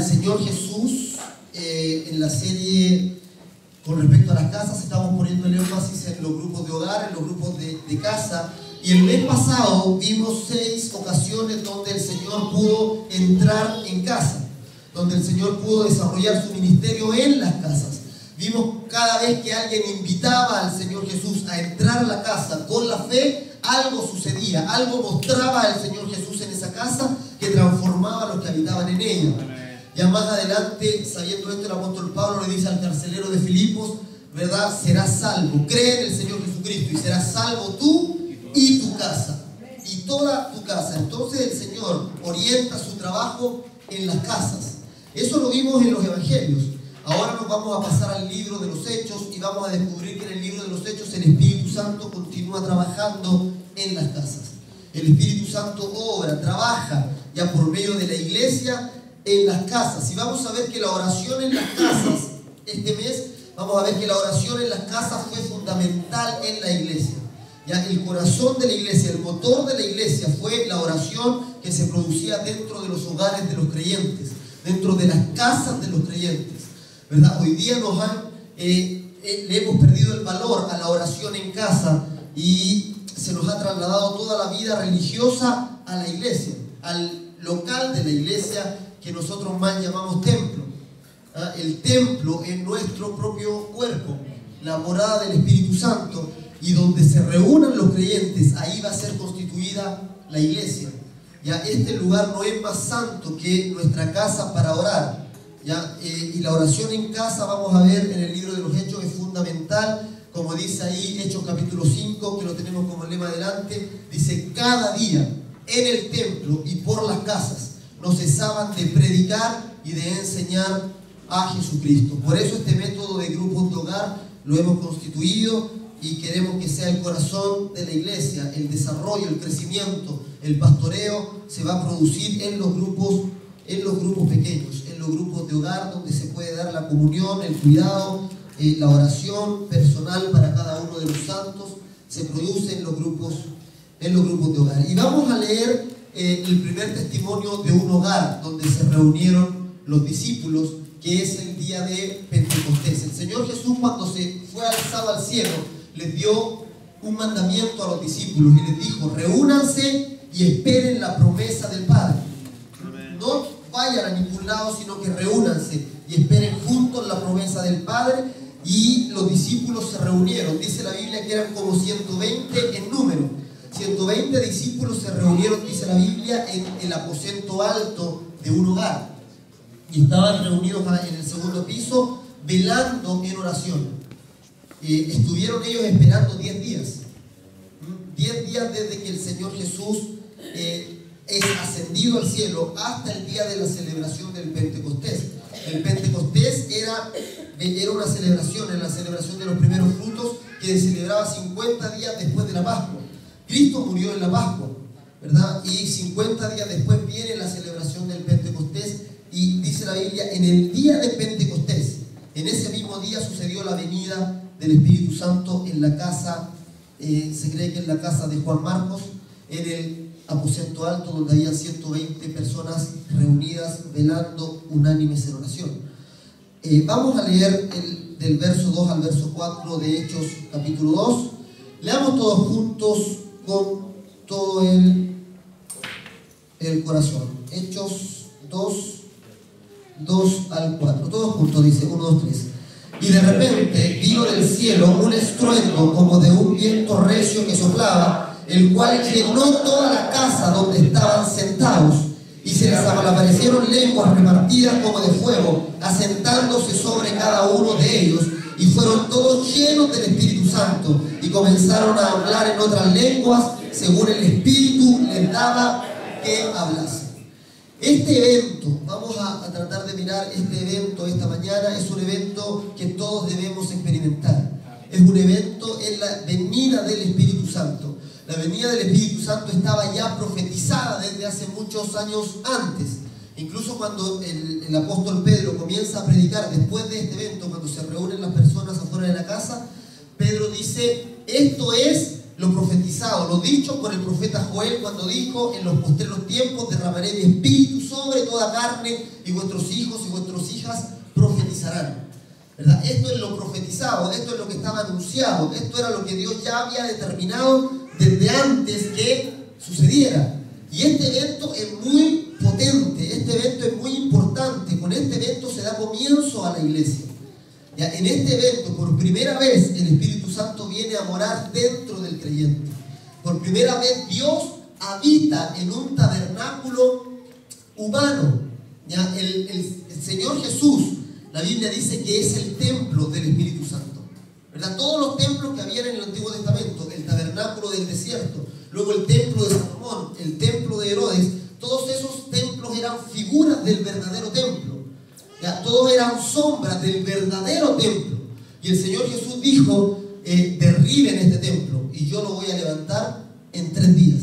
Señor Jesús, en la serie con respecto a las casas, estamos poniendo el énfasis en los grupos de hogar, en los grupos de casa. Y el mes pasado vimos 6 ocasiones donde el Señor pudo entrar en casa, donde el Señor pudo desarrollar su ministerio en las casas. Vimos cada vez que alguien invitaba al Señor Jesús a entrar a la casa con la fe, algo sucedía, algo mostraba al Señor Jesús en esa casa que transformaba a los que habitaban en ella. Ya más adelante, sabiendo esto, el apóstol Pablo le dice al carcelero de Filipos, ¿verdad? Serás salvo, cree en el Señor Jesucristo y serás salvo tú y tu casa, y toda tu casa. Entonces el Señor orienta su trabajo en las casas. Eso lo vimos en los evangelios. Ahora nos vamos a pasar al libro de los Hechos y vamos a descubrir que en el libro de los Hechos el Espíritu Santo continúa trabajando en las casas. El Espíritu Santo obra, trabaja ya por medio de la iglesia en las casas. Y vamos a ver que la oración en las casas, este mes, vamos a ver que la oración en las casas fue fundamental en la iglesia. Ya el corazón de la iglesia, el motor de la iglesia fue la oración que se producía dentro de los hogares de los creyentes, dentro de las casas de los creyentes, ¿verdad? Hoy día le hemos perdido el valor a la oración en casa y se nos ha trasladado toda la vida religiosa a la iglesia, al local de la iglesia que nosotros más llamamos templo. El templo es nuestro propio cuerpo, la morada del Espíritu Santo, y donde se reúnan los creyentes, ahí va a ser constituida la iglesia. Ya este lugar no es más santo que nuestra casa para orar. ¿Ya? Y la oración en casa, vamos a ver en el libro de los Hechos, es fundamental. Como dice ahí Hechos capítulo 5, que lo tenemos como lema adelante, dice: cada día en el templo y por las casas no cesaban de predicar y de enseñar a Jesucristo. Por eso este método de grupos de hogar lo hemos constituido y queremos que sea el corazón de la iglesia. El desarrollo, el crecimiento, el pastoreo se va a producir en los grupos pequeños, en los grupos de hogar, donde se puede dar la comunión, el cuidado, la oración personal para cada uno de los santos. Se produce en los grupos de hogar. Y vamos a leer el primer testimonio de un hogar donde se reunieron los discípulos, que es el día de Pentecostés. El Señor Jesús, cuando se fue alzado al cielo, les dio un mandamiento a los discípulos y les dijo: reúnanse y esperen la promesa del Padre. No vayan a ningún lado, sino que reúnanse y esperen juntos la promesa del Padre. Y los discípulos se reunieron. Dice la Biblia que eran como 120 en número. 120 discípulos se reunieron, dice la Biblia, en el aposento alto de un hogar. Y estaban reunidos en el segundo piso, velando en oración. Estuvieron ellos esperando 10 días. 10 días desde que el Señor Jesús es ascendido al cielo hasta el día de la celebración del Pentecostés. El Pentecostés era una celebración, en la celebración de los primeros frutos, que se celebraba 50 días después de la Pascua. Cristo murió en la Pascua, ¿verdad? Y 50 días después viene la celebración del Pentecostés. Y dice la Biblia, en el día de Pentecostés, en ese mismo día sucedió la venida del Espíritu Santo en la casa, se cree que en la casa de Juan Marcos, en el aposento alto, donde había 120 personas reunidas, velando unánimes en oración. Vamos a leer del verso 2 al verso 4 de Hechos capítulo 2. Leamos todos juntos con todo el corazón. Hechos 2 al 4. Todos juntos, dice 1, 2, 3. Y de repente vino del cielo un estruendo como de un viento recio que soplaba, el cual llenó toda la casa donde estaban sentados. Y se les aparecieron lenguas repartidas como de fuego, asentándose sobre cada uno de ellos. Y fueron todos llenos del Espíritu Santo y comenzaron a hablar en otras lenguas según el Espíritu les daba que hablasen. Este evento, vamos a tratar de mirar este evento esta mañana, es un evento que todos debemos experimentar. Es un evento en la venida del Espíritu Santo. La venida del Espíritu Santo estaba ya profetizada desde hace muchos años antes. Incluso cuando el apóstol Pedro comienza a predicar después de este evento, cuando se reúnen las personas afuera de la casa, Pedro dice: esto es lo profetizado, lo dicho por el profeta Joel cuando dijo: en los postreros tiempos derramaré mi espíritu sobre toda carne, y vuestros hijos y vuestras hijas profetizarán. ¿Verdad? Esto es lo profetizado, esto es lo que estaba anunciado, esto era lo que Dios ya había determinado desde antes que sucediera. Y este evento es muy potente, este evento es muy importante. Con este evento se da comienzo a la iglesia. Ya, en este evento, por primera vez, el Espíritu Santo viene a morar dentro del creyente. Por primera vez, Dios habita en un tabernáculo humano. Ya, el Señor Jesús, la Biblia dice que es el templo del Espíritu Santo, ¿verdad? Todos los templos que habían en el Antiguo Testamento, el tabernáculo del desierto, luego el templo de Salomón, el templo de Herodes, todos esos templos eran figuras del verdadero templo. Ya, todos eran sombras del verdadero templo. Y el Señor Jesús dijo: derriben este templo y yo lo voy a levantar en 3 días.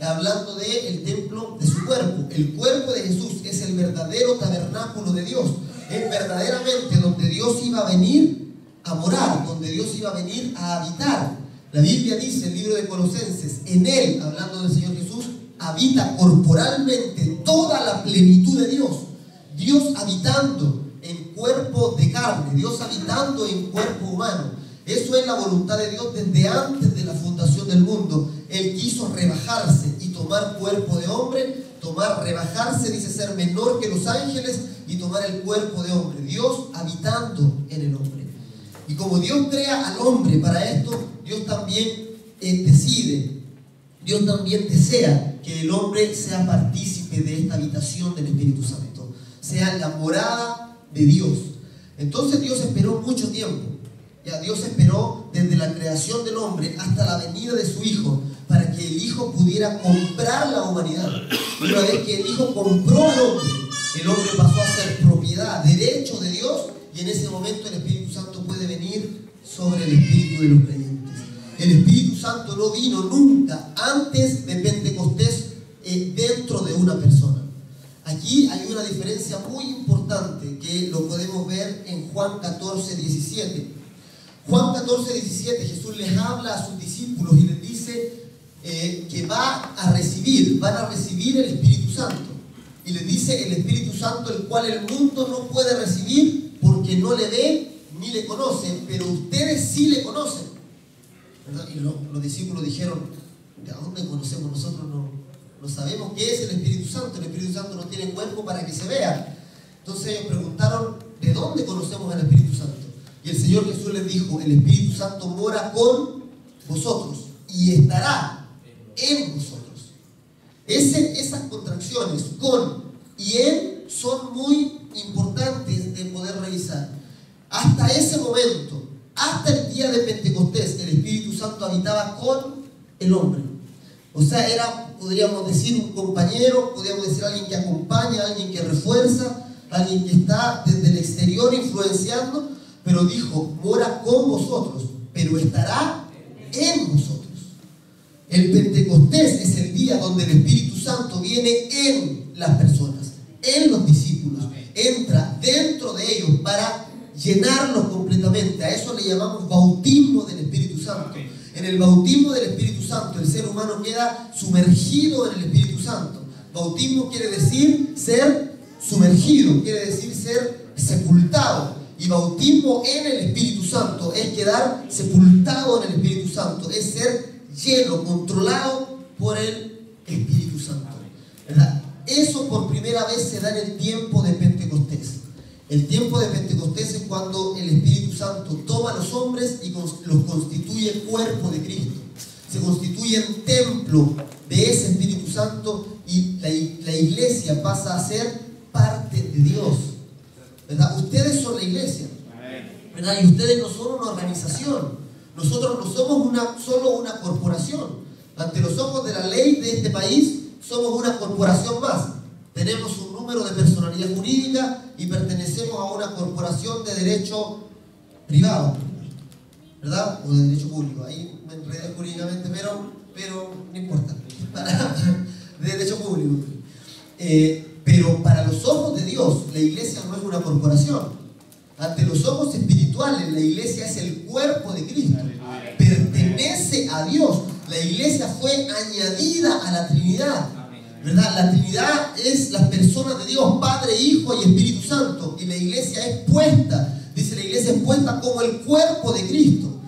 Hablando del templo de su cuerpo. El cuerpo de Jesús es el verdadero tabernáculo de Dios. Es verdaderamente donde Dios iba a venir a morar, donde Dios iba a venir a habitar. La Biblia dice, el libro de Colosenses, en Él, hablando del Señor Jesús, habita corporalmente toda la plenitud de Dios. Dios habitando en cuerpo de carne, Dios habitando en cuerpo humano. Eso es la voluntad de Dios desde antes de la fundación del mundo. Él quiso rebajarse y tomar cuerpo de hombre, rebajarse, dice ser menor que los ángeles y tomar el cuerpo de hombre. Dios habitando en el hombre. Y como Dios crea al hombre para esto, Dios también decide, Dios también desea que el hombre sea partícipe de esta habitación del Espíritu Santo, sea la morada de Dios. Entonces Dios esperó mucho tiempo. Ya, Dios esperó desde la creación del hombre hasta la venida de su Hijo, para que el Hijo pudiera comprar la humanidad. Una vez que el Hijo compró al hombre, el hombre pasó a ser propiedad, derecho de Dios, y en ese momento el Espíritu Santo puede venir sobre el espíritu de los creyentes. El Espíritu Santo no vino nunca antes de Pentecostés dentro de una persona. Aquí hay una diferencia muy importante que lo podemos ver en Juan 14, 17. Juan 14, 17, Jesús les habla a sus discípulos y les dice que van a recibir el Espíritu Santo. Y les dice: el Espíritu Santo, el cual el mundo no puede recibir porque no le ve ni le conoce, pero ustedes sí le conocen. ¿Verdad? Y los discípulos dijeron: ¿de dónde conocemos nosotros? No sabemos qué es el Espíritu Santo. El Espíritu Santo no tiene cuerpo para que se vea. Entonces ellos preguntaron: ¿de dónde conocemos al Espíritu Santo? Y el Señor Jesús les dijo: el Espíritu Santo mora con vosotros y estará en vosotros. Esas contracciones, con y en, son muy importantes de poder revisar. Hasta ese momento, hasta el día de Pentecostés, el Espíritu Santo habitaba con el hombre. O sea, era, podríamos decir, un compañero, podríamos decir alguien que acompaña, alguien que refuerza, alguien que está desde el exterior influenciando. Pero dijo: mora con vosotros, pero estará en vosotros. El Pentecostés es el día donde el Espíritu Santo viene en las personas, en los discípulos, entra dentro de ellos para llenarlos completamente. A eso le llamamos bautismo del Espíritu Santo. En el bautismo del Espíritu Santo, el ser humano queda sumergido en el Espíritu Santo. Bautismo quiere decir ser sumergido, quiere decir ser sepultado. Y bautismo en el Espíritu Santo es quedar sepultado en el Espíritu Santo, es ser lleno, controlado por el Espíritu Santo, ¿verdad? Eso por primera vez se da en el tiempo de Pentecostés. El tiempo de Pentecostés es cuando el Espíritu Santo toma a los hombres y los constituye cuerpo de Cristo. Se constituye en templo de ese Espíritu Santo y la iglesia pasa a ser parte de Dios, ¿verdad? Ustedes son la iglesia, ¿verdad? Y ustedes no son una organización. Nosotros no somos solo una corporación. Ante los ojos de la ley de este país, somos una corporación más. Tenemos un número de personalidad jurídica y pertenecemos a una corporación de derecho privado, ¿verdad? O de derecho público. Ahí me enredé jurídicamente, pero no importa. De derecho público. Pero para los ojos de Dios, la iglesia no es una corporación. Ante los ojos espirituales, la iglesia es el cuerpo de Cristo. Pertenece a Dios. La iglesia fue añadida a la Trinidad, ¿verdad? La Trinidad es las personas de Dios, Padre, Hijo y Espíritu Santo. Y la iglesia es puesta, dice la iglesia es puesta como el cuerpo de Cristo.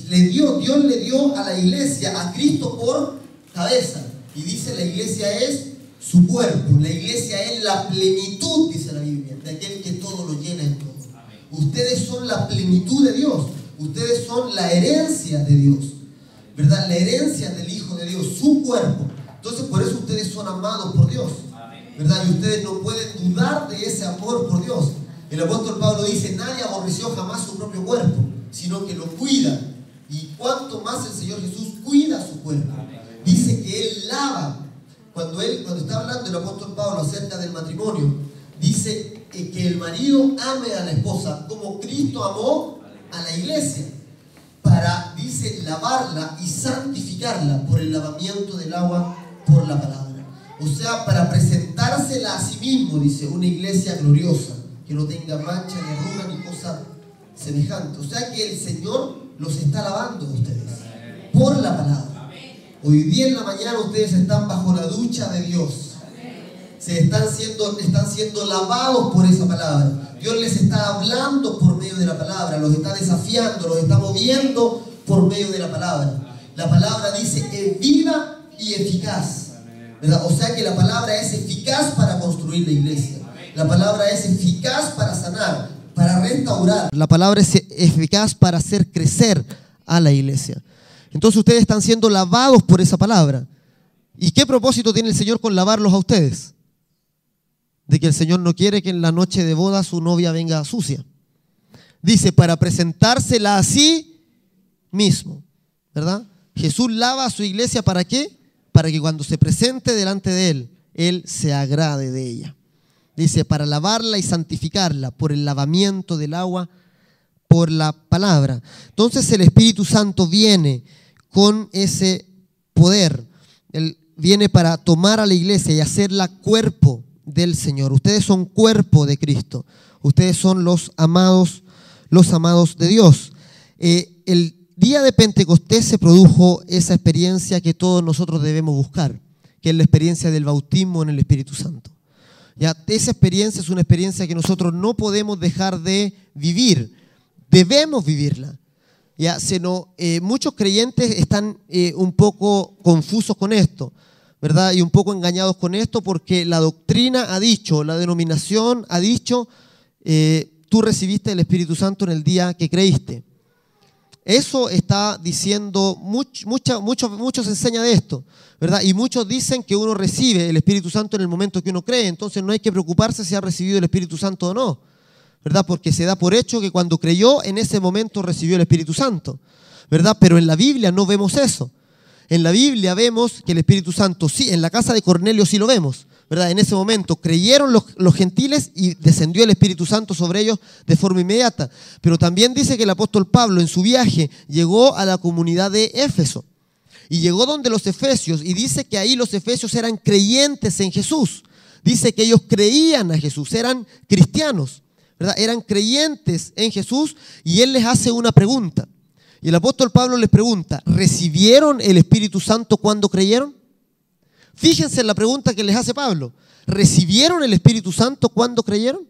Dios le dio a la iglesia, a Cristo por cabeza. Y dice la iglesia es su cuerpo. La iglesia es la plenitud, dice la Biblia, de aquel que todo lo llena en todo. Ustedes son la plenitud de Dios. Ustedes son la herencia de Dios, ¿verdad? La herencia del Hijo de Dios, su cuerpo. Entonces por eso ustedes son amados por Dios, ¿verdad? Y ustedes no pueden dudar de ese amor por Dios. El apóstol Pablo dice, nadie aborreció jamás su propio cuerpo, sino que lo cuida. Y cuanto más el Señor Jesús cuida su cuerpo. Dice que Él lava. Cuando está hablando el apóstol Pablo acerca del matrimonio, dice que el marido ame a la esposa como Cristo amó a la iglesia, para, dice, lavarla y santificarla por el lavamiento del agua por la palabra. O sea, para presentársela a sí mismo, dice, una iglesia gloriosa, que no tenga mancha, ni arruga, ni cosa semejante. O sea que el Señor los está lavando a ustedes por la palabra. Hoy día en la mañana ustedes están bajo la ducha de Dios. Están siendo lavados por esa palabra. Dios les está hablando por medio de la palabra, los está desafiando, los está moviendo por medio de la palabra. La palabra dice es viva y eficaz, ¿verdad? O sea que la palabra es eficaz para construir la iglesia. La palabra es eficaz para sanar, para restaurar. La palabra es eficaz para hacer crecer a la iglesia. Entonces ustedes están siendo lavados por esa palabra. ¿Y qué propósito tiene el Señor con lavarlos a ustedes? De que el Señor no quiere que en la noche de boda su novia venga sucia. Dice, para presentársela a sí mismo, ¿verdad? Jesús lava a su iglesia, ¿para qué? Para que cuando se presente delante de Él, Él se agrade de ella. Dice, para lavarla y santificarla por el lavamiento del agua, por la palabra. Entonces el Espíritu Santo viene con ese poder. Él viene para tomar a la iglesia y hacerla cuerpo del Señor. Ustedes son cuerpo de Cristo. Ustedes son los amados de Dios. El día de Pentecostés se produjo esa experiencia que todos nosotros debemos buscar, que es la experiencia del bautismo en el Espíritu Santo. Ya, esa experiencia es una experiencia que nosotros no podemos dejar de vivir. Debemos vivirla. Ya, muchos creyentes están un poco confusos con esto, ¿verdad? Y un poco engañados con esto porque la doctrina ha dicho, la denominación ha dicho, tú recibiste el Espíritu Santo en el día que creíste. Eso está diciendo, muchos enseñan de esto, ¿verdad? Y muchos dicen que uno recibe el Espíritu Santo en el momento que uno cree, entonces no hay que preocuparse si ha recibido el Espíritu Santo o no, ¿verdad? Porque se da por hecho que cuando creyó, en ese momento recibió el Espíritu Santo, ¿verdad? Pero en la Biblia no vemos eso. En la Biblia vemos que el Espíritu Santo, sí, en la casa de Cornelio sí lo vemos, ¿verdad? En ese momento creyeron los gentiles y descendió el Espíritu Santo sobre ellos de forma inmediata. Pero también dice que el apóstol Pablo en su viaje llegó a la comunidad de Éfeso y llegó donde los efesios y dice que ahí los efesios eran creyentes en Jesús. Dice que ellos creían a Jesús, eran cristianos, ¿verdad? Eran creyentes en Jesús y él les hace una pregunta. Y el apóstol Pablo les pregunta, ¿recibieron el Espíritu Santo cuando creyeron? Fíjense en la pregunta que les hace Pablo. ¿Recibieron el Espíritu Santo cuando creyeron?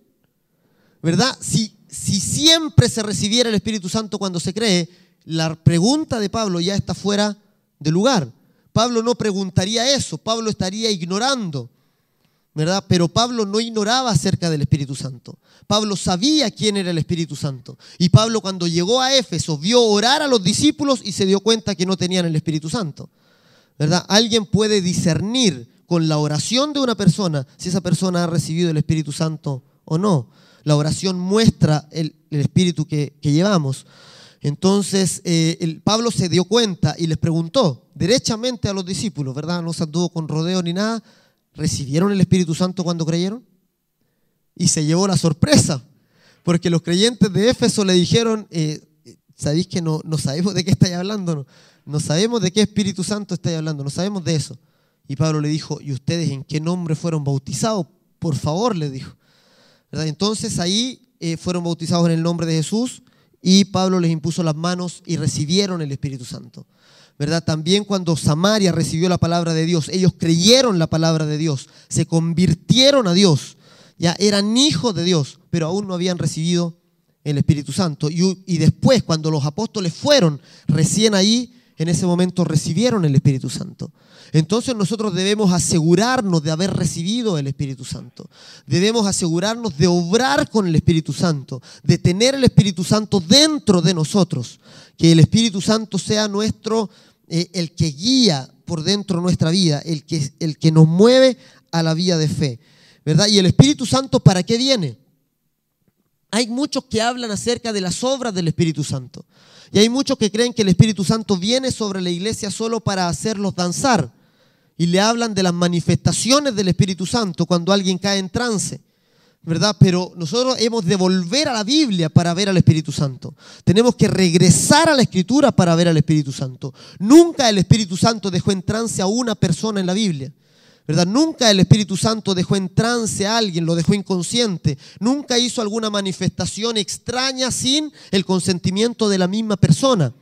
¿Verdad? Si siempre se recibiera el Espíritu Santo cuando se cree, la pregunta de Pablo ya está fuera de lugar. Pablo no preguntaría eso, Pablo estaría ignorando, ¿verdad? Pero Pablo no ignoraba acerca del Espíritu Santo. Pablo sabía quién era el Espíritu Santo. Y Pablo cuando llegó a Éfeso vio orar a los discípulos y se dio cuenta que no tenían el Espíritu Santo, ¿verdad? Alguien puede discernir con la oración de una persona si esa persona ha recibido el Espíritu Santo o no. La oración muestra el espíritu que llevamos. Entonces, Pablo se dio cuenta y les preguntó derechamente a los discípulos, ¿verdad? No se anduvo con rodeo ni nada. ¿Recibieron el Espíritu Santo cuando creyeron? Y se llevó la sorpresa, porque los creyentes de Éfeso le dijeron, ¿sabéis que no sabemos de qué estáis hablando? No sabemos de qué Espíritu Santo estáis hablando, no sabemos de eso. Y Pablo le dijo, ¿y ustedes en qué nombre fueron bautizados? Por favor, le dijo, ¿verdad? Entonces ahí fueron bautizados en el nombre de Jesús y Pablo les impuso las manos y recibieron el Espíritu Santo, ¿verdad? También cuando Samaria recibió la palabra de Dios, ellos creyeron la palabra de Dios, se convirtieron a Dios, ya eran hijos de Dios, pero aún no habían recibido el Espíritu Santo. Y después, cuando los apóstoles fueron, recién ahí, en ese momento recibieron el Espíritu Santo. Entonces nosotros debemos asegurarnos de haber recibido el Espíritu Santo. Debemos asegurarnos de obrar con el Espíritu Santo, de tener el Espíritu Santo dentro de nosotros. Que el Espíritu Santo sea nuestro, el que guía por dentro nuestra vida, el que nos mueve a la vía de fe, ¿verdad? Y el Espíritu Santo, ¿para qué viene? Hay muchos que hablan acerca de las obras del Espíritu Santo. Y hay muchos que creen que el Espíritu Santo viene sobre la iglesia solo para hacerlos danzar. Y le hablan de las manifestaciones del Espíritu Santo cuando alguien cae en trance, ¿verdad? Pero nosotros hemos de volver a la Biblia para ver al Espíritu Santo. Tenemos que regresar a la Escritura para ver al Espíritu Santo. Nunca el Espíritu Santo dejó en trance a una persona en la Biblia, ¿verdad? Nunca el Espíritu Santo dejó en trance a alguien, lo dejó inconsciente. Nunca hizo alguna manifestación extraña sin el consentimiento de la misma persona,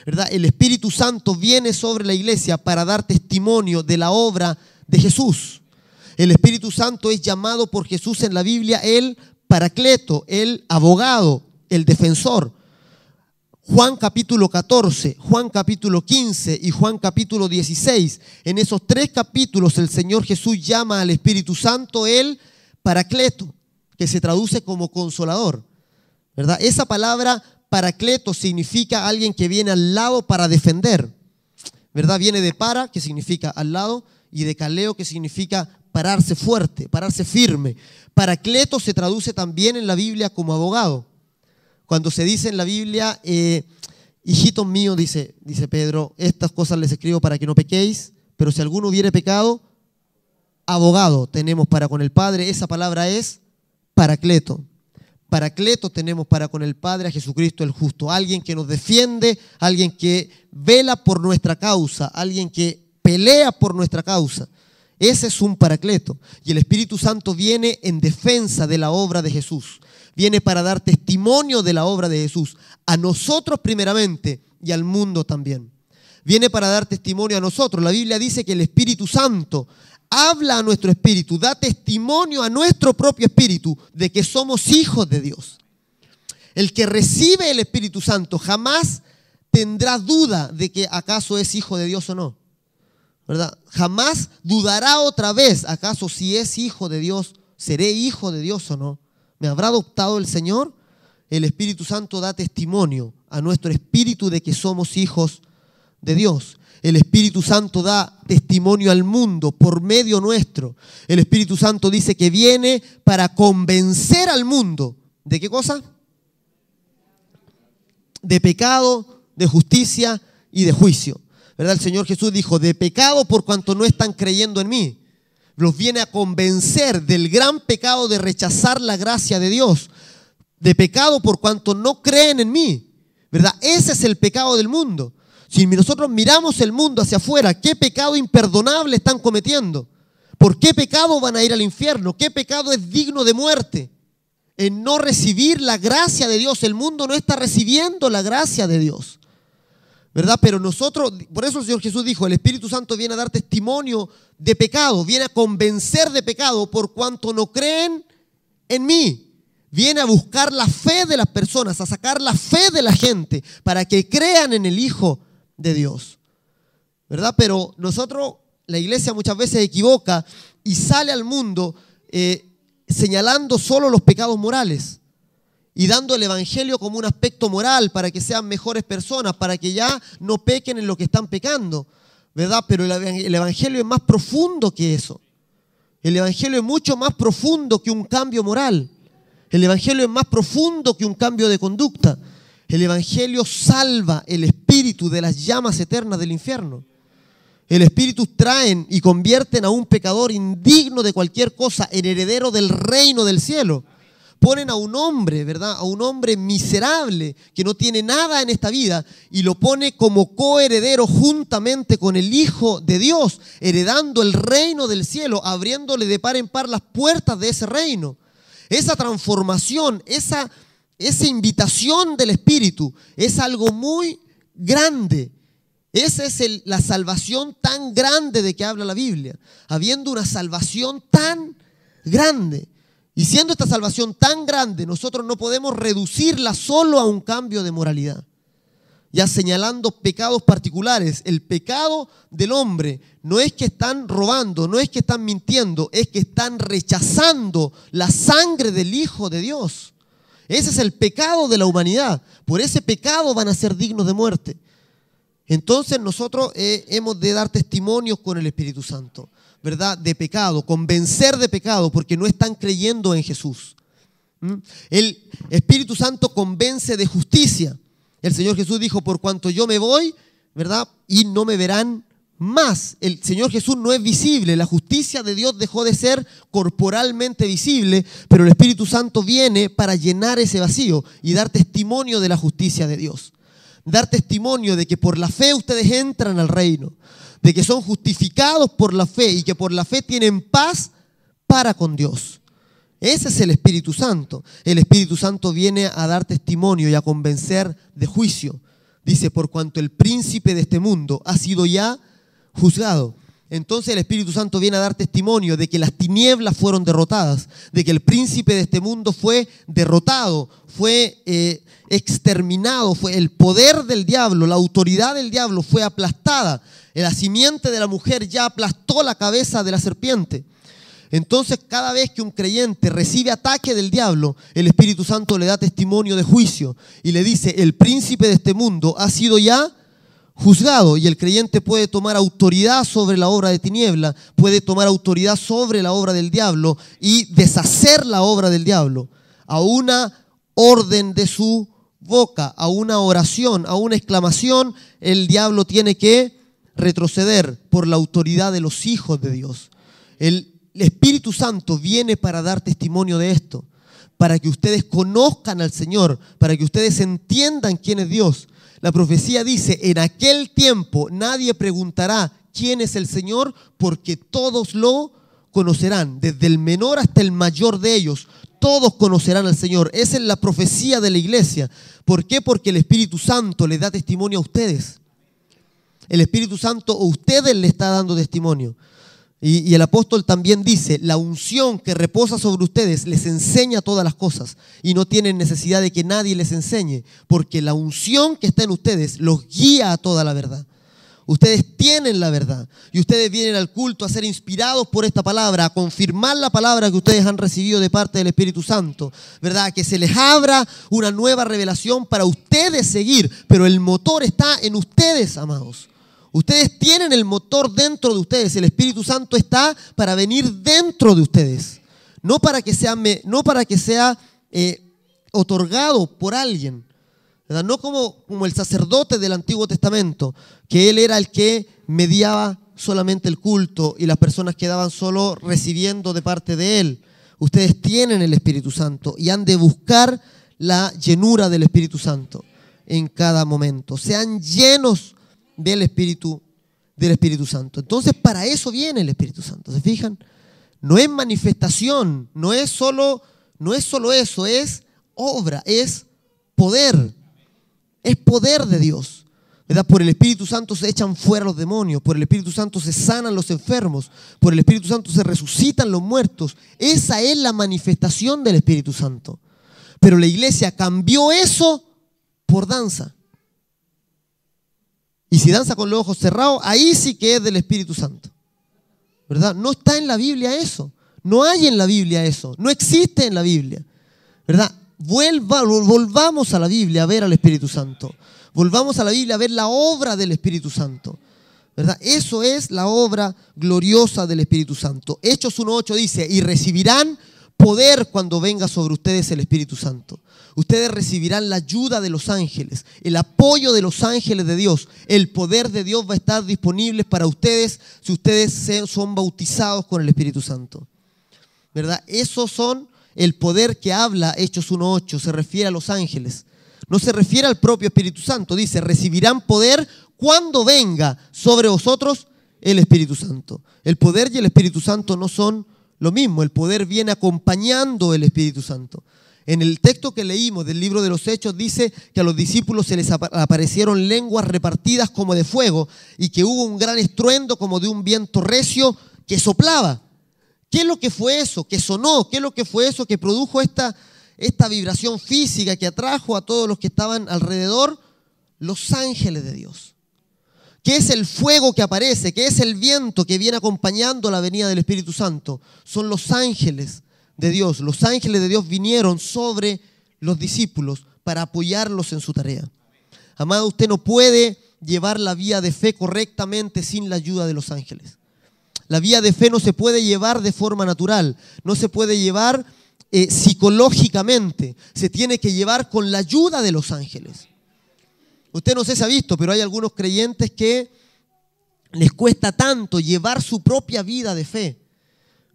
¿verdad? El Espíritu Santo viene sobre la iglesia para dar testimonio de la obra de Jesús. El Espíritu Santo es llamado por Jesús en la Biblia el Paracleto, el abogado, el defensor. Juan capítulo 14, Juan capítulo 15 y Juan capítulo 16. En esos 3 capítulos el Señor Jesús llama al Espíritu Santo el Paracleto, que se traduce como consolador, ¿verdad? Esa palabra Paracleto significa alguien que viene al lado para defender, ¿verdad? Viene de para, que significa al lado, y de kaleo, que significa pararse fuerte, pararse firme. Paracleto se traduce también en la Biblia como abogado. Cuando se dice en la Biblia, hijitos míos, dice Pedro, estas cosas les escribo para que no pequéis, pero si alguno hubiere pecado, abogado tenemos para con el Padre. Esa palabra es Paracleto. Paracleto tenemos para con el Padre a Jesucristo el justo, alguien que nos defiende, alguien que vela por nuestra causa, alguien que pelea por nuestra causa. Ese es un Paracleto. Y el Espíritu Santo viene en defensa de la obra de Jesús. Viene para dar testimonio de la obra de Jesús, a nosotros primeramente y al mundo también. Viene para dar testimonio a nosotros. La Biblia dice que el Espíritu Santo habla a nuestro espíritu, da testimonio a nuestro propio espíritu de que somos hijos de Dios. El que recibe el Espíritu Santo jamás tendrá duda de que acaso es hijo de Dios o no, ¿verdad? Jamás dudará otra vez, acaso si es hijo de Dios, ¿seré hijo de Dios o no? ¿Me habrá adoptado el Señor? El Espíritu Santo da testimonio a nuestro espíritu de que somos hijos de Dios. El Espíritu Santo da testimonio al mundo por medio nuestro. El Espíritu Santo dice que viene para convencer al mundo. ¿De qué cosa? De pecado, de justicia y de juicio, ¿verdad? El Señor Jesús dijo, de pecado por cuanto no están creyendo en mí. Los viene a convencer del gran pecado de rechazar la gracia de Dios. De pecado por cuanto no creen en mí, ¿verdad? Ese es el pecado del mundo. Si nosotros miramos el mundo hacia afuera, ¿qué pecado imperdonable están cometiendo? ¿Por qué pecado van a ir al infierno? ¿Qué pecado es digno de muerte? En no recibir la gracia de Dios. El mundo no está recibiendo la gracia de Dios, ¿verdad? Pero nosotros, por eso el Señor Jesús dijo, el Espíritu Santo viene a dar testimonio de pecado, viene a convencer de pecado por cuanto no creen en mí. Viene a buscar la fe de las personas, a sacar la fe de la gente para que crean en el Hijo de Dios, ¿verdad? Pero nosotros, la iglesia muchas veces equivoca y sale al mundo señalando solo los pecados morales y dando el evangelio como un aspecto moral para que sean mejores personas, para que ya no pequen en lo que están pecando, ¿verdad? Pero el evangelio es más profundo que eso. El evangelio es mucho más profundo que un cambio moral. El evangelio es más profundo que un cambio de conducta. El evangelio salva el espíritu de las llamas eternas del infierno. El espíritu traen y convierten a un pecador indigno de cualquier cosa en heredero del reino del cielo. Ponen a un hombre, ¿verdad? A un hombre miserable que no tiene nada en esta vida y lo pone como coheredero juntamente con el Hijo de Dios, heredando el reino del cielo, abriéndole de par en par las puertas de ese reino. Esa transformación, esa invitación del Espíritu es algo muy grande. Esa es la salvación tan grande de que habla la Biblia. Habiendo una salvación tan grande. Y siendo esta salvación tan grande, nosotros no podemos reducirla solo a un cambio de moralidad. Ya señalando pecados particulares. El pecado del hombre no es que están robando, no es que están mintiendo, es que están rechazando la sangre del Hijo de Dios. Ese es el pecado de la humanidad. Por ese pecado van a ser dignos de muerte. Entonces nosotros hemos de dar testimonios con el Espíritu Santo, ¿verdad? De pecado, convencer de pecado, porque no están creyendo en Jesús. El Espíritu Santo convence de justicia. El Señor Jesús dijo, por cuanto yo me voy, ¿verdad? Y no me verán más. El Señor Jesús no es visible. La justicia de Dios dejó de ser corporalmente visible, pero el Espíritu Santo viene para llenar ese vacío y dar testimonio de la justicia de Dios. Dar testimonio de que por la fe ustedes entran al reino, de que son justificados por la fe y que por la fe tienen paz para con Dios. Ese es el Espíritu Santo. El Espíritu Santo viene a dar testimonio y a convencer de juicio. Dice, por cuanto el príncipe de este mundo ha sido ya juzgado. Entonces el Espíritu Santo viene a dar testimonio de que las tinieblas fueron derrotadas, de que el príncipe de este mundo fue derrotado, fue exterminado, fue el poder del diablo, la autoridad del diablo fue aplastada. La simiente de la mujer ya aplastó la cabeza de la serpiente. Entonces cada vez que un creyente recibe ataque del diablo, el Espíritu Santo le da testimonio de juicio y le dice, el príncipe de este mundo ha sido ya juzgado, y el creyente puede tomar autoridad sobre la obra de tiniebla, puede tomar autoridad sobre la obra del diablo y deshacer la obra del diablo. A una orden de su boca, a una oración, a una exclamación, el diablo tiene que retroceder por la autoridad de los hijos de Dios. El Espíritu Santo viene para dar testimonio de esto, para que ustedes conozcan al Señor, para que ustedes entiendan quién es Dios. La profecía dice, en aquel tiempo nadie preguntará quién es el Señor, porque todos lo conocerán, desde el menor hasta el mayor de ellos. Todos conocerán al Señor. Esa es la profecía de la iglesia. ¿Por qué? Porque el Espíritu Santo les da testimonio a ustedes. El Espíritu Santo a ustedes le está dando testimonio. Y el apóstol también dice, la unción que reposa sobre ustedes les enseña todas las cosas y no tienen necesidad de que nadie les enseñe, porque la unción que está en ustedes los guía a toda la verdad. Ustedes tienen la verdad y ustedes vienen al culto a ser inspirados por esta palabra, a confirmar la palabra que ustedes han recibido de parte del Espíritu Santo, ¿verdad? Que se les abra una nueva revelación para ustedes seguir, pero el motor está en ustedes, amados. Ustedes tienen el motor dentro de ustedes. El Espíritu Santo está para venir dentro de ustedes. No para que sea otorgado por alguien, ¿verdad? No como el sacerdote del Antiguo Testamento, que él era el que mediaba solamente el culto y las personas quedaban solo recibiendo de parte de él. Ustedes tienen el Espíritu Santo y han de buscar la llenura del Espíritu Santo en cada momento. Sean llenos del Espíritu Santo. Entonces, para eso viene el Espíritu Santo. ¿Se fijan? No es manifestación, no es solo eso, es obra, es poder. Es poder de Dios, ¿verdad? Por el Espíritu Santo se echan fuera los demonios, por el Espíritu Santo se sanan los enfermos, por el Espíritu Santo se resucitan los muertos. Esa es la manifestación del Espíritu Santo. Pero la iglesia cambió eso por danza. Y si danza con los ojos cerrados, ahí sí que es del Espíritu Santo, ¿verdad? No está en la Biblia eso. No hay en la Biblia eso. No existe en la Biblia, ¿verdad? Volvamos a la Biblia a ver al Espíritu Santo. Volvamos a la Biblia a ver la obra del Espíritu Santo, ¿verdad? Eso es la obra gloriosa del Espíritu Santo. Hechos 1:8 dice, y recibirán poder cuando venga sobre ustedes el Espíritu Santo. Ustedes recibirán la ayuda de los ángeles, el apoyo de los ángeles de Dios. El poder de Dios va a estar disponible para ustedes si ustedes son bautizados con el Espíritu Santo, ¿verdad? Esos son el poder que habla Hechos 1:8. Se refiere a los ángeles. No se refiere al propio Espíritu Santo. Dice, recibirán poder cuando venga sobre vosotros el Espíritu Santo. El poder y el Espíritu Santo no son lo mismo. El poder viene acompañando el Espíritu Santo. En el texto que leímos del libro de los Hechos dice que a los discípulos se les aparecieron lenguas repartidas como de fuego y que hubo un gran estruendo como de un viento recio que soplaba. ¿Qué es lo que fue eso? Que sonó. ¿Qué es lo que fue eso que produjo esta vibración física que atrajo a todos los que estaban alrededor? Los ángeles de Dios. ¿Qué es el fuego que aparece? ¿Qué es el viento que viene acompañando la venida del Espíritu Santo? Son los ángeles de Dios. Los ángeles de Dios vinieron sobre los discípulos para apoyarlos en su tarea. Amado, usted no puede llevar la vía de fe correctamente sin la ayuda de los ángeles. La vía de fe no se puede llevar de forma natural, no se puede llevar psicológicamente, se tiene que llevar con la ayuda de los ángeles. Usted no sé si ha visto, pero hay algunos creyentes que les cuesta tanto llevar su propia vida de fe,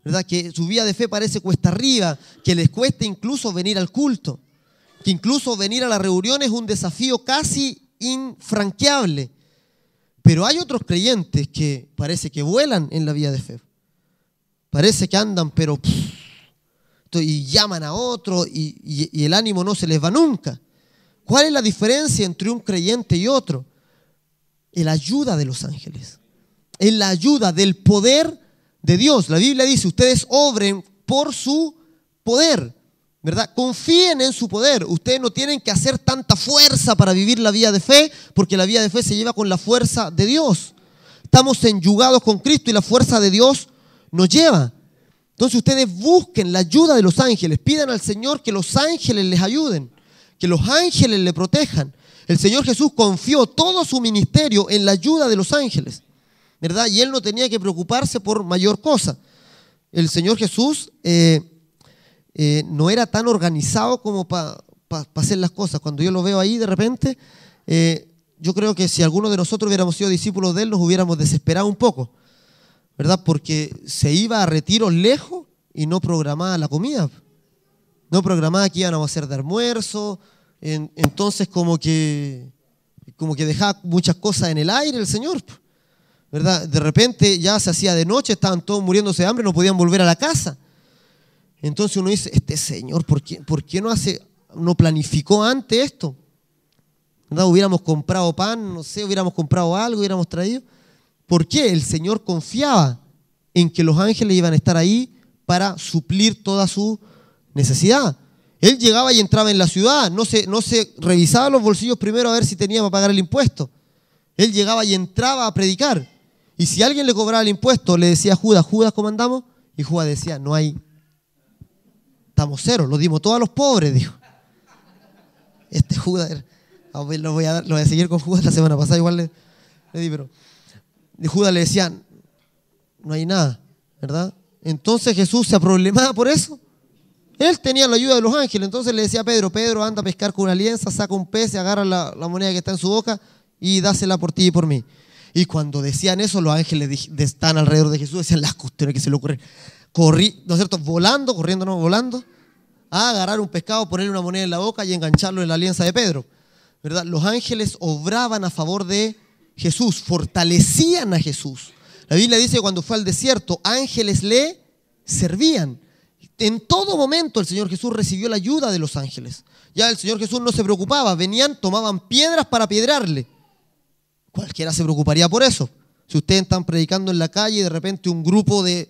¿verdad? Que su vida de fe parece cuesta arriba, que les cuesta incluso venir al culto, que incluso venir a la reunión es un desafío casi infranqueable. Pero hay otros creyentes que parece que vuelan en la vida de fe. Parece que andan, pero y llaman a otro y el ánimo no se les va nunca. ¿Cuál es la diferencia entre un creyente y otro? Es la ayuda de los ángeles. Es la ayuda del poder de Dios. La Biblia dice, ustedes obren por su poder, ¿verdad? Confíen en su poder. Ustedes no tienen que hacer tanta fuerza para vivir la vida de fe, porque la vida de fe se lleva con la fuerza de Dios. Estamos enyugados con Cristo y la fuerza de Dios nos lleva. Entonces ustedes busquen la ayuda de los ángeles. Pidan al Señor que los ángeles les ayuden, que los ángeles le protejan. El Señor Jesús confió todo su ministerio en la ayuda de los ángeles, ¿verdad? Y Él no tenía que preocuparse por mayor cosa. El Señor Jesús no era tan organizado como para hacer las cosas. Cuando yo lo veo ahí de repente, yo creo que si alguno de nosotros hubiéramos sido discípulos de Él, nos hubiéramos desesperado un poco, ¿verdad? Porque se iba a retiros lejos y no programaba la comida. No programaba que iban a hacer de almuerzo. Entonces como que dejaba muchas cosas en el aire el Señor, ¿verdad? De repente ya se hacía de noche, estaban todos muriéndose de hambre, no podían volver a la casa. Entonces uno dice, este Señor, ¿por qué no planificó antes esto? ¿Verdad? Hubiéramos comprado pan, no sé, hubiéramos comprado algo, hubiéramos traído. ¿Por qué? El Señor confiaba en que los ángeles iban a estar ahí para suplir toda su necesidad. Él llegaba y entraba en la ciudad, no se revisaba los bolsillos primero a ver si tenía para pagar el impuesto. Él llegaba y entraba a predicar. Y si alguien le cobraba el impuesto, le decía a Judas, ¿cómo andamos? Y Judas decía, no hay, estamos cero, lo dimos todos a los pobres, dijo. Este Judas, lo voy a seguir con Judas, la semana pasada igual le di, pero de Judas le decían, no hay nada, ¿verdad? Entonces Jesús se aproblemaba por eso. Él tenía la ayuda de los ángeles, entonces le decía a Pedro, anda a pescar con una lienza, saca un pez, agarra la moneda que está en su boca y dásela por ti y por mí. Y cuando decían eso, los ángeles están alrededor de Jesús, decían las cuestiones que se le ocurren. ¿No es cierto? Volando, a agarrar un pescado, ponerle una moneda en la boca y engancharlo en la alianza de Pedro, ¿verdad? Los ángeles obraban a favor de Jesús, fortalecían a Jesús. La Biblia dice que cuando fue al desierto, ángeles le servían. En todo momento el Señor Jesús recibió la ayuda de los ángeles. Ya el Señor Jesús no se preocupaba, venían, tomaban piedras para apiedrarle. Cualquiera se preocuparía por eso. Si ustedes están predicando en la calle y de repente un grupo de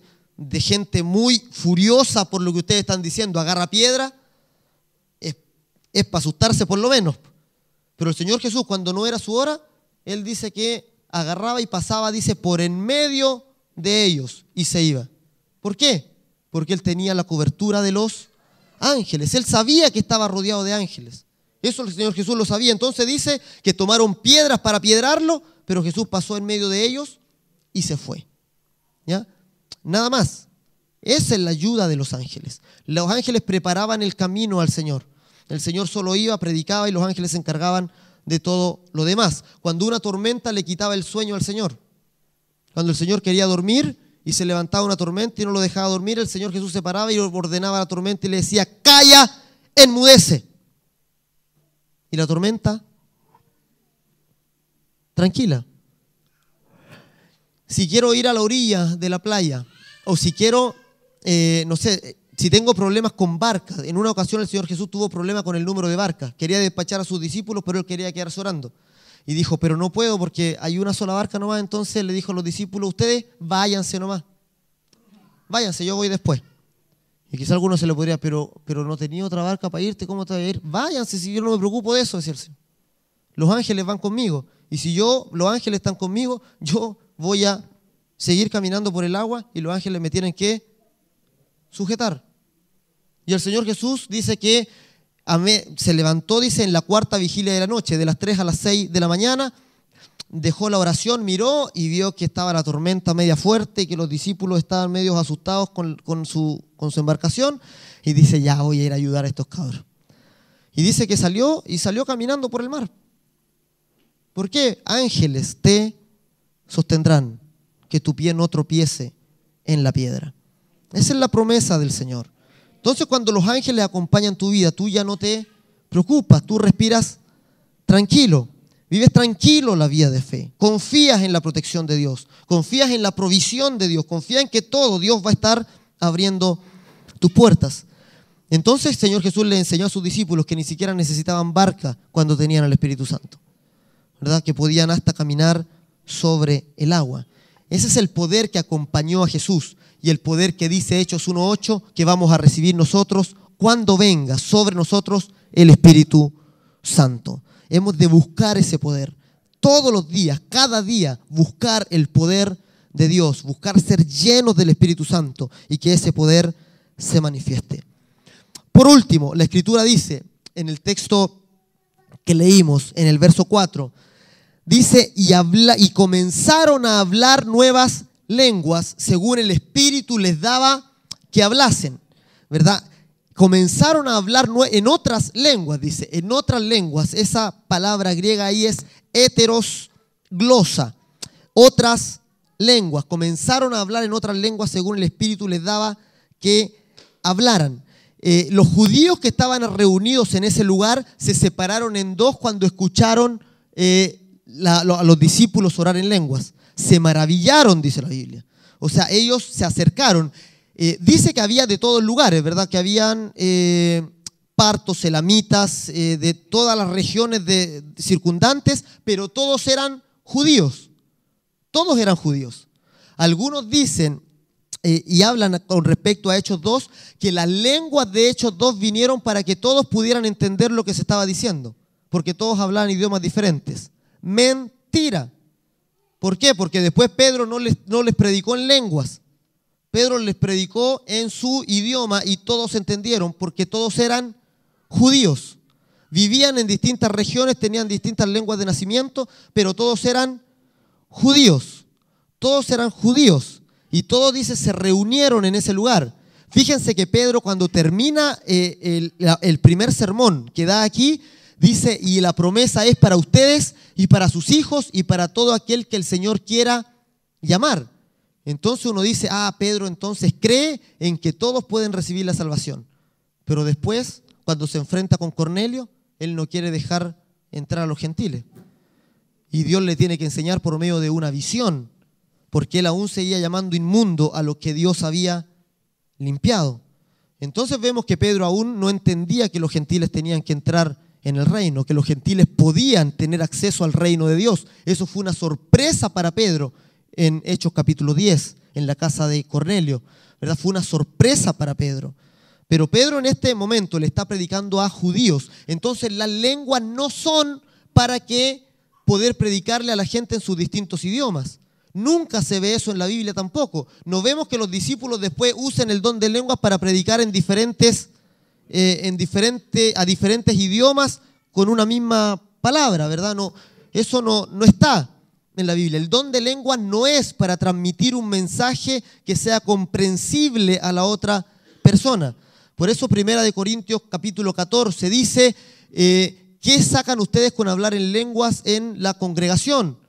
gente muy furiosa por lo que ustedes están diciendo agarra piedra, es para asustarse por lo menos. Pero el Señor Jesús, cuando no era su hora, Él dice que agarraba y pasaba, dice, por en medio de ellos y se iba. ¿Por qué? Porque Él tenía la cobertura de los ángeles. Él sabía que estaba rodeado de ángeles. Eso el Señor Jesús lo sabía. Entonces dice que tomaron piedras para apiedrarlo, pero Jesús pasó en medio de ellos y se fue. ¿Ya? Nada más. Esa es la ayuda de los ángeles. Los ángeles preparaban el camino al Señor. El Señor solo iba, predicaba y los ángeles se encargaban de todo lo demás. Cuando una tormenta le quitaba el sueño al Señor. Cuando el Señor quería dormir y se levantaba una tormenta y no lo dejaba dormir, el Señor Jesús se paraba y ordenaba a la tormenta y le decía, calla, enmudece. Y la tormenta, tranquila. Si quiero ir a la orilla de la playa, o si quiero, si tengo problemas con barcas. En una ocasión el Señor Jesús tuvo problemas con el número de barcas. Quería despachar a sus discípulos, pero Él quería quedarse orando. Y dijo, pero no puedo porque hay una sola barca nomás. Entonces le dijo a los discípulos, ustedes váyanse nomás. Váyanse, yo voy después. Y quizá a alguno se le podría, pero no tenía otra barca para irte, ¿cómo te voy a ir? Váyanse, si yo no me preocupo de eso, decía el Señor. Los ángeles van conmigo. Y si los ángeles están conmigo, yo voy a seguir caminando por el agua y los ángeles me tienen que sujetar. Y el Señor Jesús dice que se levantó, dice, en la cuarta vigilia de la noche, de las 3 a las 6 de la mañana, dejó la oración, miró y vio que estaba la tormenta media fuerte y que los discípulos estaban medio asustados con su embarcación, y dice, ya voy a ir a ayudar a estos cabros. Y dice que salió caminando por el mar. ¿Por qué? Ángeles te sostendrán, que tu pie no tropiece en la piedra. Esa es la promesa del Señor. Entonces, cuando los ángeles acompañan tu vida, tú ya no te preocupas, tú respiras tranquilo, vives tranquilo la vida de fe, confías en la protección de Dios, confías en la provisión de Dios, confías en que todo Dios va a estar abriendo tus puertas. Entonces, el Señor Jesús le enseñó a sus discípulos que ni siquiera necesitaban barca cuando tenían al Espíritu Santo, ¿verdad? Que podían hasta caminar sobre el agua. Ese es el poder que acompañó a Jesús y el poder que dice Hechos 1:8 que vamos a recibir nosotros cuando venga sobre nosotros el Espíritu Santo. Hemos de buscar ese poder todos los días, cada día, buscar el poder de Dios, buscar ser llenos del Espíritu Santo y que ese poder se manifieste. Por último, la Escritura dice en el texto que leímos en el verso 4, dice, y comenzaron a hablar nuevas lenguas según el Espíritu les daba que hablasen, ¿verdad? Comenzaron a hablar en otras lenguas, dice, en otras lenguas. Esa palabra griega ahí es heteros glosa, otras lenguas. Comenzaron a hablar en otras lenguas según el Espíritu les daba que hablaran. Los judíos que estaban reunidos en ese lugar se separaron en dos cuando escucharon a los discípulos orar en lenguas. Se maravillaron, dice la Biblia. O sea, ellos se acercaron. Dice que había de todos lugares, ¿verdad? Que habían partos, elamitas, de todas las regiones circundantes, pero todos eran judíos. Todos eran judíos. Algunos dicen, y hablan con respecto a Hechos 2, que las lenguas de Hechos 2 vinieron para que todos pudieran entender lo que se estaba diciendo, porque todos hablaban idiomas diferentes. Mentira. ¿Por qué? Porque después Pedro no les predicó en lenguas. Pedro les predicó en su idioma y todos entendieron, porque todos eran judíos. Vivían en distintas regiones, tenían distintas lenguas de nacimiento, pero todos eran judíos. Todos eran judíos. Y todos, dice, se reunieron en ese lugar. Fíjense que Pedro, cuando termina el primer sermón que da aquí, dice, y la promesa es para ustedes y para sus hijos y para todo aquel que el Señor quiera llamar. Entonces uno dice, Pedro entonces cree en que todos pueden recibir la salvación. Pero después, cuando se enfrenta con Cornelio, él no quiere dejar entrar a los gentiles. Y Dios le tiene que enseñar por medio de una visión, porque él aún seguía llamando inmundo a lo que Dios había limpiado. Entonces vemos que Pedro aún no entendía que los gentiles tenían que entrar en el reino, que los gentiles podían tener acceso al reino de Dios. Eso fue una sorpresa para Pedro en Hechos capítulo 10, en la casa de Cornelio, ¿verdad? Fue una sorpresa para Pedro. Pero Pedro en este momento le está predicando a judíos. Entonces las lenguas no son para que poder predicarle a la gente en sus distintos idiomas. Nunca se ve eso en la Biblia tampoco. No vemos que los discípulos después usen el don de lenguas para predicar a diferentes idiomas con una misma palabra, ¿verdad? No, eso no está en la Biblia. El don de lenguas no es para transmitir un mensaje que sea comprensible a la otra persona. Por eso 1 Corintios capítulo 14 dice, ¿qué sacan ustedes con hablar en lenguas en la congregación?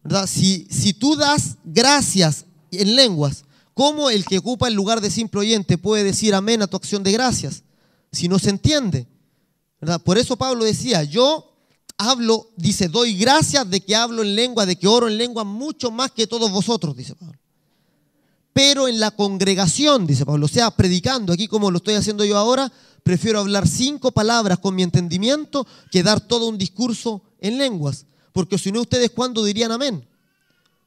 ¿Verdad? Si tú das gracias en lenguas, ¿cómo el que ocupa el lugar de simple oyente puede decir amén a tu acción de gracias si no se entiende? ¿Verdad? Por eso Pablo decía, yo hablo, dice, doy gracias de que hablo en lengua, de que oro en lengua mucho más que todos vosotros, dice Pablo. pero en la congregación, dice Pablo, o sea, predicando, aquí como lo estoy haciendo yo ahora, prefiero hablar 5 palabras con mi entendimiento que dar todo un discurso en lenguas. Porque si no, ustedes, ¿cuándo dirían amén?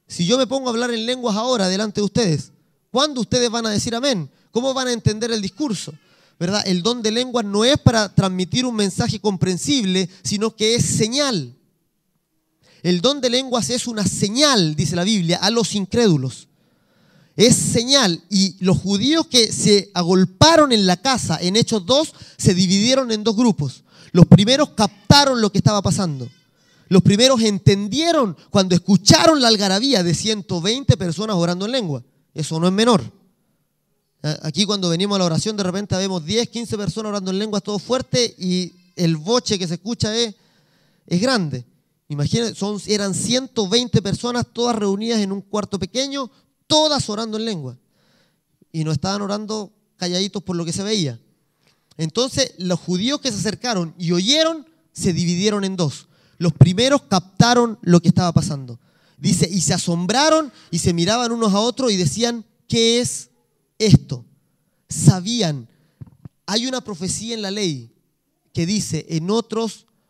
Si yo me pongo a hablar en lenguas ahora delante de ustedes, ¿cuándo ustedes van a decir amén? ¿Cómo van a entender el discurso? ¿Verdad? El don de lenguas no es para transmitir un mensaje comprensible, sino que es señal. El don de lenguas es una señal, dice la Biblia, a los incrédulos. Es señal. Y los judíos que se agolparon en la casa, en Hechos 2, se dividieron en 2 grupos. Los primeros captaron lo que estaba pasando. Los primeros entendieron cuando escucharon la algarabía de 120 personas orando en lengua. Eso no es menor. Aquí cuando venimos a la oración de repente vemos 10, 15 personas orando en lengua, todo fuerte, y el boche que se escucha es grande. Imagínense, eran 120 personas todas reunidas en un cuarto pequeño, todas orando en lengua. Y no estaban orando calladitos por lo que se veía. Entonces los judíos que se acercaron y oyeron se dividieron en 2. Los primeros captaron lo que estaba pasando. Dice, y se asombraron y se miraban unos a otros y decían, ¿qué es esto? Sabían. Hay una profecía en la ley que dice,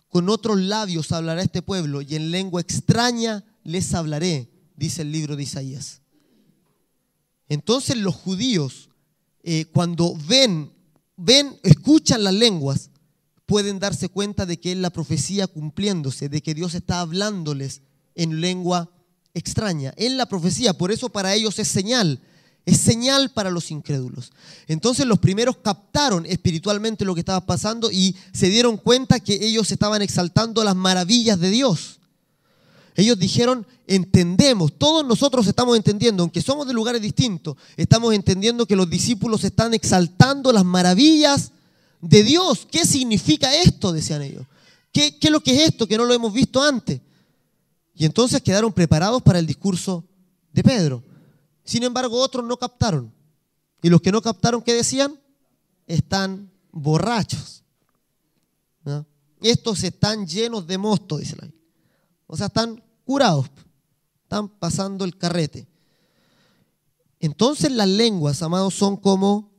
con otros labios hablará este pueblo y en lengua extraña les hablaré, dice el libro de Isaías. Entonces los judíos, cuando escuchan las lenguas, pueden darse cuenta de que es la profecía cumpliéndose, de que Dios está hablándoles en lengua extraña. Es la profecía, por eso para ellos es señal para los incrédulos. Entonces los primeros captaron espiritualmente lo que estaba pasando y se dieron cuenta que ellos estaban exaltando las maravillas de Dios. Ellos dijeron, entendemos, todos nosotros estamos entendiendo, aunque somos de lugares distintos, estamos entendiendo que los discípulos están exaltando las maravillas de Dios. ¿Qué significa esto?, decían ellos. ¿Qué es lo que es esto que no lo hemos visto antes? Y entonces quedaron preparados para el discurso de Pedro. Sin embargo, otros no captaron. Y los que no captaron, ¿qué decían? Están borrachos, ¿no? Estos están llenos de mosto, dice la Biblia. O sea, están curados, están pasando el carrete. Entonces las lenguas, amados, son como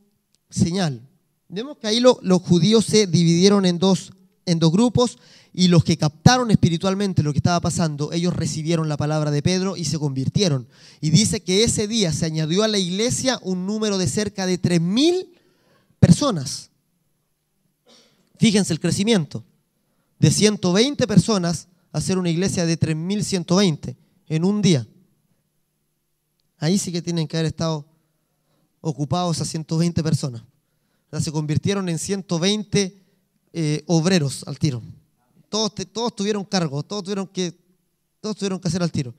señal. Vemos que ahí los judíos se dividieron en dos grupos, y los que captaron espiritualmente lo que estaba pasando, ellos recibieron la palabra de Pedro y se convirtieron. Y dice que ese día se añadió a la iglesia un número de cerca de 3.000 personas. Fíjense el crecimiento. De 120 personas a ser una iglesia de 3.120 en un día. Ahí sí que tienen que haber estado ocupados esas 120 personas. O sea, se convirtieron en 120 obreros al tiro. Todos tuvieron cargo, todos tuvieron que hacer al tiro,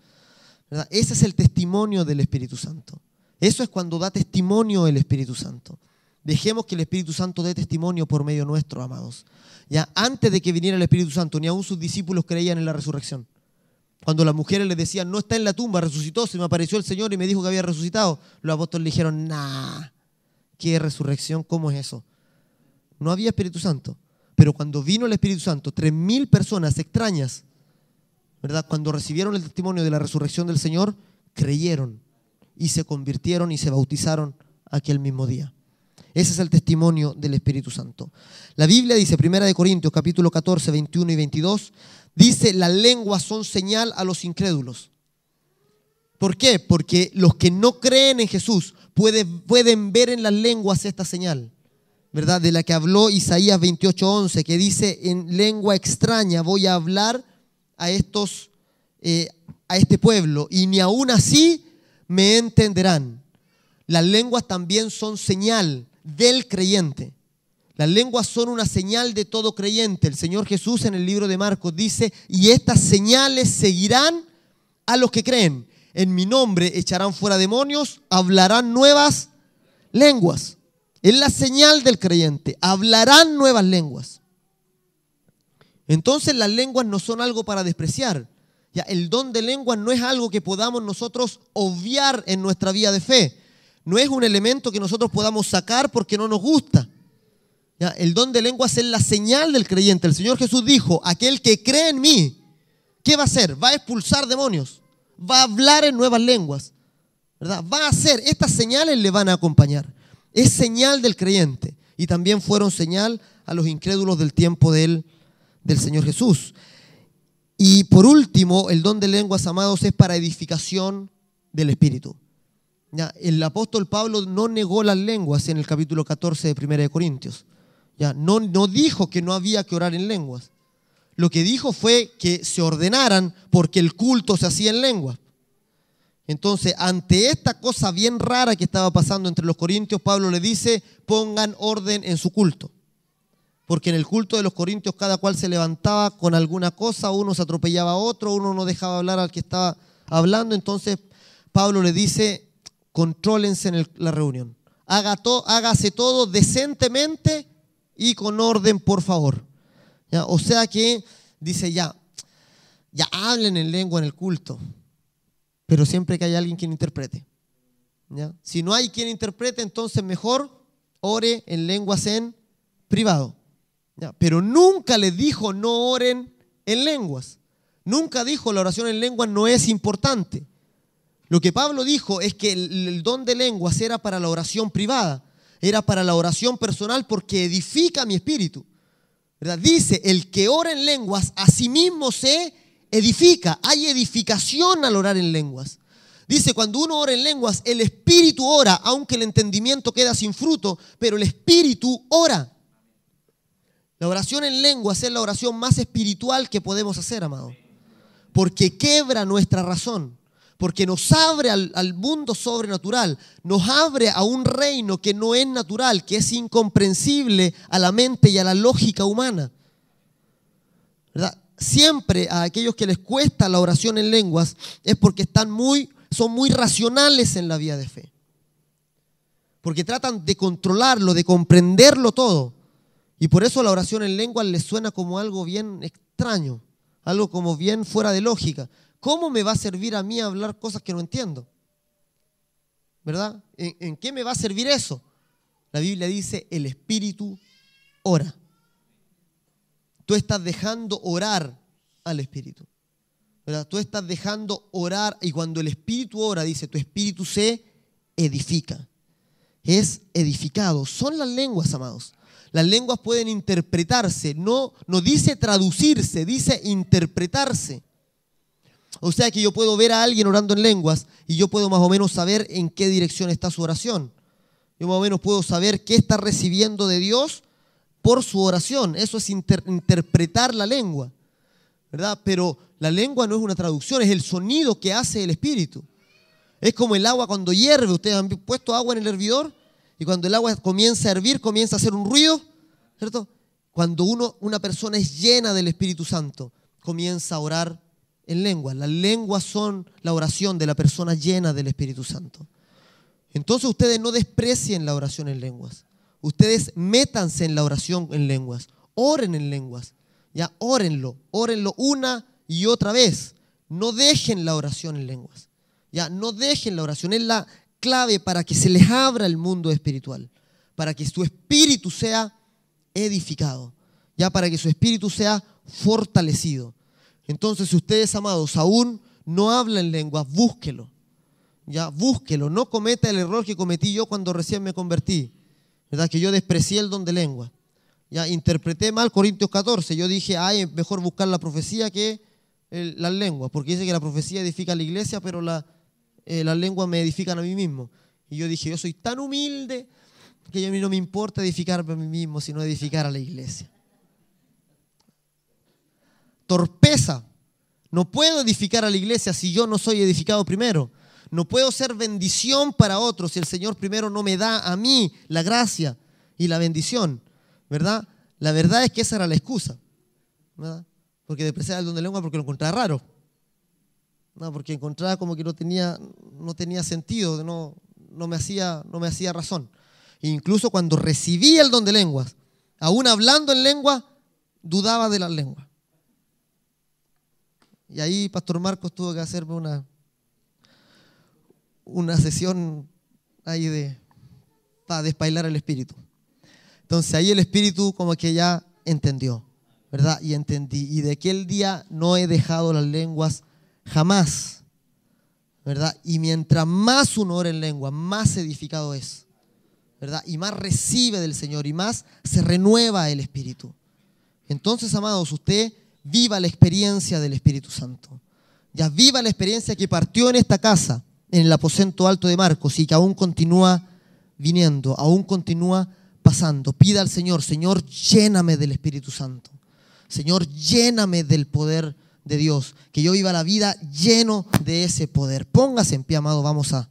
¿verdad? Ese es el testimonio del Espíritu Santo. Eso es cuando da testimonio el Espíritu Santo. Dejemos que el Espíritu Santo dé testimonio por medio nuestro, amados. Ya antes de que viniera el Espíritu Santo, ni aún sus discípulos creían en la resurrección. Cuando las mujeres les decían, no está en la tumba, resucitó, se me apareció el Señor y me dijo que había resucitado, los apóstoles le dijeron, nah, ¿qué resurrección? ¿Cómo es eso? No había Espíritu Santo. Pero cuando vino el Espíritu Santo, 3.000 personas extrañas, ¿verdad?, cuando recibieron el testimonio de la resurrección del Señor, creyeron y se convirtieron y se bautizaron aquel mismo día. Ese es el testimonio del Espíritu Santo. La Biblia dice, 1 Corintios capítulo 14, 21 y 22, dice, las lenguas son señal a los incrédulos. ¿Por qué? Porque los que no creen en Jesús pueden ver en las lenguas esta señal, ¿verdad?, de la que habló Isaías 28:11, que dice, en lengua extraña voy a hablar a este pueblo, y ni aún así me entenderán. Las lenguas también son señal del creyente. Las lenguas son una señal de todo creyente. El Señor Jesús en el libro de Marcos dice, y estas señales seguirán a los que creen. En mi nombre echarán fuera demonios, hablarán nuevas lenguas. Es la señal del creyente. Hablarán nuevas lenguas. Entonces las lenguas no son algo para despreciar. Ya, el don de lenguas no es algo que podamos nosotros obviar en nuestra vida de fe. No es un elemento que nosotros podamos sacar porque no nos gusta. Ya, el don de lenguas es la señal del creyente. El Señor Jesús dijo, aquel que cree en mí, ¿qué va a hacer? Va a expulsar demonios. Va a hablar en nuevas lenguas. ¿verdad? Va a ser, estas señales le van a acompañar. Es señal del creyente. Y también fueron señal a los incrédulos del tiempo del Señor Jesús. Y por último, el don de lenguas, amados, es para edificación del Espíritu. Ya, el apóstol Pablo no negó las lenguas en el capítulo 14 de 1 de Corintios. Ya, no dijo que no había que orar en lenguas. Lo que dijo fue que se ordenaran porque el culto se hacía en lenguas. Entonces, ante esta cosa bien rara que estaba pasando entre los corintios, Pablo le dice, pongan orden en su culto. Porque en el culto de los corintios cada cual se levantaba con alguna cosa, uno se atropellaba a otro, uno no dejaba hablar al que estaba hablando. Entonces, Pablo le dice, contrólense en la reunión. Hágase todo decentemente y con orden, por favor. ¿Ya? O sea que dice ya hablen en lengua en el culto, pero siempre que haya alguien quien interprete. ¿Ya? Si no hay quien interprete, entonces mejor ore en lenguas en privado. ¿Ya? Pero nunca les dijo no oren en lenguas. Nunca dijo la oración en lenguas no es importante. Lo que Pablo dijo es que el don de lenguas era para la oración privada, era para la oración personal porque edifica mi espíritu. ¿Verdad? Dice, el que ora en lenguas a sí mismo se edifica. Hay edificación al orar en lenguas. Dice, cuando uno ora en lenguas, el espíritu ora, aunque el entendimiento queda sin fruto, pero el espíritu ora. La oración en lenguas es la oración más espiritual que podemos hacer, amado. Porque quebra nuestra razón. Porque nos abre al mundo sobrenatural, nos abre a un reino que no es natural, que es incomprensible a la mente y a la lógica humana. ¿Verdad? Siempre a aquellos que les cuesta la oración en lenguas es porque son muy racionales en la vida de fe. Porque tratan de controlarlo, de comprenderlo todo. Y por eso la oración en lenguas les suena como algo bien extraño, algo como bien fuera de lógica. ¿Cómo me va a servir a mí hablar cosas que no entiendo? ¿Verdad? ¿En qué me va a servir eso? La Biblia dice, el Espíritu ora. Tú estás dejando orar al Espíritu. ¿Verdad? Tú estás dejando orar y cuando el Espíritu ora, dice, tu espíritu se edifica. Es edificado. Son las lenguas, amados. Las lenguas pueden interpretarse. No dice traducirse, dice interpretarse. O sea que yo puedo ver a alguien orando en lenguas y yo puedo más o menos saber en qué dirección está su oración. Yo más o menos puedo saber qué está recibiendo de Dios por su oración. Eso es interpretar la lengua, ¿verdad? Pero la lengua no es una traducción, es el sonido que hace el Espíritu. Es como el agua cuando hierve. Ustedes han puesto agua en el hervidor y cuando el agua comienza a hervir, comienza a hacer un ruido, ¿cierto? Cuando una persona es llena del Espíritu Santo, comienza a orar en lenguas. Las lenguas son la oración de la persona llena del Espíritu Santo. Entonces ustedes no desprecien la oración en lenguas. Ustedes métanse en la oración en lenguas. Oren en lenguas. Ya, órenlo una y otra vez. No dejen la oración en lenguas. Ya, no dejen la oración. Es la clave para que se les abra el mundo espiritual. Para que su espíritu sea edificado. Ya, para que su espíritu sea fortalecido. Entonces, si ustedes, amados, aún no hablan lenguas, búsquelo. Ya, búsquelo. No cometa el error que cometí yo cuando recién me convertí. ¿Verdad? Que yo desprecié el don de lengua. Ya, interpreté mal Corintios 14. Yo dije, es mejor buscar la profecía que las lenguas. Porque dice que la profecía edifica a la iglesia, pero las lenguas me edifican a mí mismo. Y yo dije, yo soy tan humilde que a mí no me importa edificarme a mí mismo, sino edificar a la iglesia. Torpeza. No puedo edificar a la iglesia si yo no soy edificado primero. No puedo ser bendición para otros si el Señor primero no me da a mí la gracia y la bendición, ¿verdad? La verdad es que esa era la excusa, ¿verdad? Porque despreciaba el don de lengua porque lo encontraba raro. No, porque encontraba como que no tenía sentido, no me hacía razón. E incluso cuando recibí el don de lenguas, aún hablando en lengua, dudaba de las lenguas. Y ahí Pastor Marcos tuvo que hacerme una sesión ahí para despailar el espíritu. Entonces ahí el espíritu como que ya entendió, ¿verdad? Y entendí. Y de aquel día no he dejado las lenguas jamás, ¿verdad? Y mientras más uno ora en lengua, más edificado es, ¿verdad? Y más recibe del Señor y más se renueva el Espíritu. Entonces, amados, usted viva la experiencia del Espíritu Santo. Ya viva la experiencia que partió en esta casa, en el aposento alto de Marcos, y que aún continúa viniendo, aún continúa pasando. Pida al Señor: Señor, lléname del Espíritu Santo. Señor, lléname del poder de Dios. Que yo viva la vida lleno de ese poder. Póngase en pie, amado, vamos a